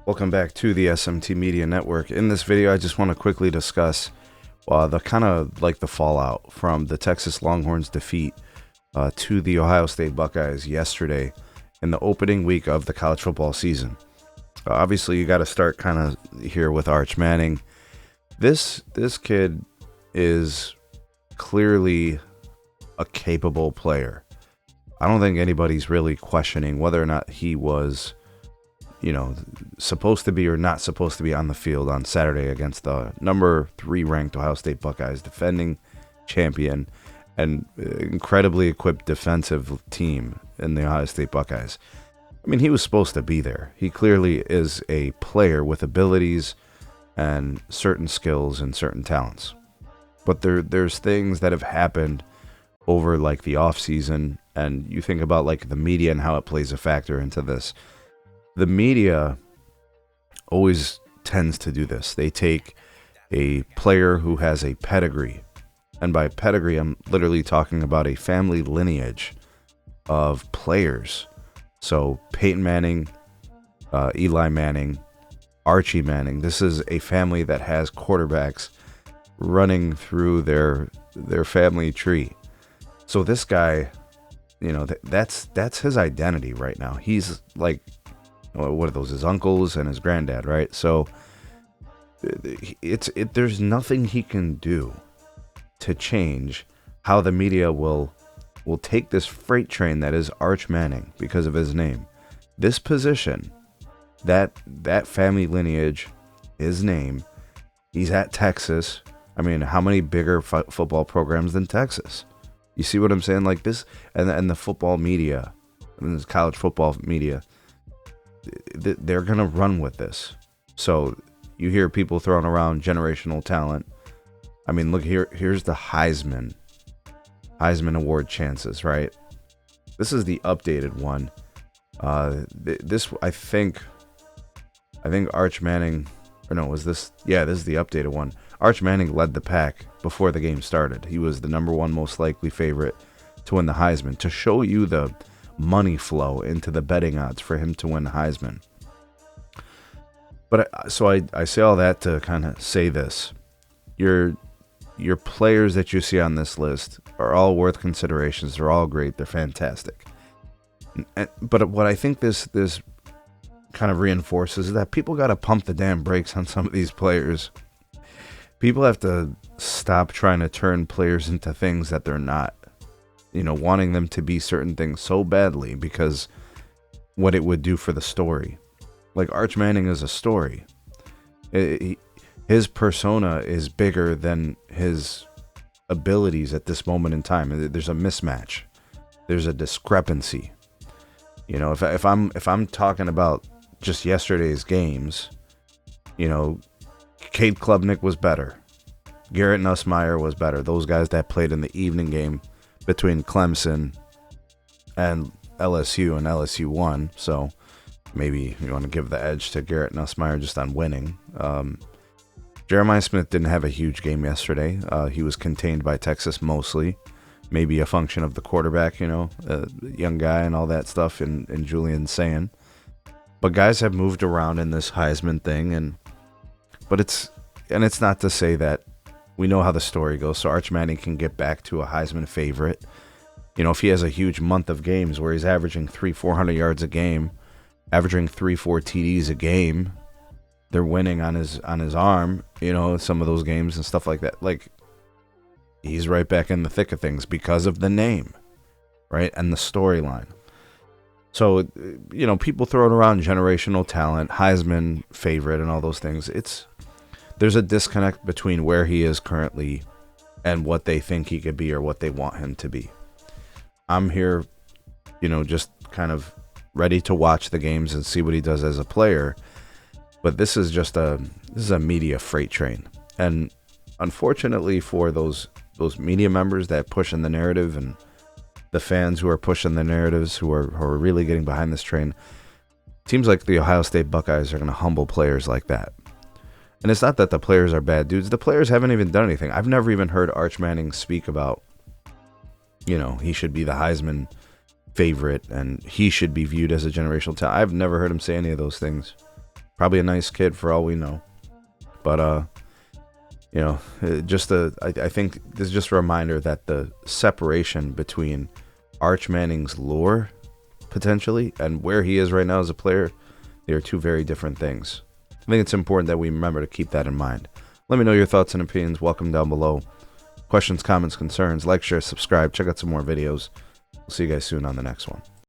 Welcome back to the SMT Media Network. In this video, I just want to quickly discuss the kind of like the fallout from the Texas Longhorns defeat to the Ohio State Buckeyes yesterday in the opening week of the college football season. Obviously, you got to start kind of here with Arch Manning. This kid is clearly a capable player. I don't think anybody's really questioning whether or not he was, supposed to be or not supposed to be on the field on Saturday against the number 3 ranked Ohio State Buckeyes, defending champion and incredibly equipped defensive team in the Ohio State Buckeyes. I mean, he was supposed to be there. He clearly is a player with abilities and certain skills and certain talents. But there's things that have happened over like the off season, and you think about like the media and how it plays a factor into this. The media always tends to do this. They take a player who has a pedigree, and by pedigree, I'm literally talking about a family lineage of players. So Peyton Manning, Eli Manning, Archie Manning. This is a family that has quarterbacks running through their family tree. So this guy, that's his identity right now. He's like, what are those? His uncles and his granddad, right? So there's nothing he can do to change how the media will take this freight train that is Arch Manning because of his name. This position, that family lineage, his name, he's at Texas. I mean, how many bigger football programs than Texas? You see what I'm saying? Like this, and the football media, and this college football media, they're going to run with this. So you hear people throwing around generational talent. I mean, look here. Here's the Heisman Award chances, right? This is the updated one. This I think Arch Manning, or no, was this? Yeah, this is the updated one. Arch Manning led the pack before the game started. He was the number 1 most likely favorite to win the Heisman. To show you the money flow into the betting odds for him to win the Heisman. But I say all that to kind of say this: your players that you see on this list are all worth considerations. They're all great. They're fantastic. But what I think this kind of reinforces is that people got to pump the damn brakes on some of these players. People have to stop trying to turn players into things that they're not. Wanting them to be certain things so badly because what it would do for the story. Like Arch Manning is a story. His persona is bigger than his abilities at this moment in time. There's a mismatch. There's a discrepancy. If I'm talking about just yesterday's games, Cade Klubnik was better. Garrett Nussmeier was better. Those guys that played in the evening game between Clemson and LSU, and LSU won. So maybe you want to give the edge to Garrett Nussmeier just on winning. Jeremiah Smith didn't have a huge game yesterday. He was contained by Texas mostly. Maybe a function of the quarterback, young guy and all that stuff in Julian saying. But guys have moved around in this Heisman thing, but it's not to say that we know how the story goes, so Arch Manning can get back to a Heisman favorite. If he has a huge month of games where he's averaging 300-400 yards a game, averaging 3-4 TDs a game, they're winning on his arm, some of those games and stuff like that. Like, he's right back in the thick of things because of the name, right? And the storyline. So, people throwing around generational talent, Heisman favorite, and all those things. There's a disconnect between where he is currently and what they think he could be or what they want him to be. I'm here, just kind of ready to watch the games and see what he does as a player. But this is a media freight train. And unfortunately for those media members that push in the narrative and the fans who are pushing the narratives, who are really getting behind this train, teams like the Ohio State Buckeyes are going to humble players like that. And it's not that the players are bad dudes. The players haven't even done anything. I've never even heard Arch Manning speak about, he should be the Heisman favorite and he should be viewed as a generational talent. I've never heard him say any of those things. Probably a nice kid for all we know. But you know, I think this is just a reminder that the separation between Arch Manning's lore, potentially, and where he is right now as a player, they are two very different things. I think it's important that we remember to keep that in mind. Let me know your thoughts and opinions. Welcome down below. Questions, comments, concerns, like, share, subscribe. Check out some more videos. We'll see you guys soon on the next one.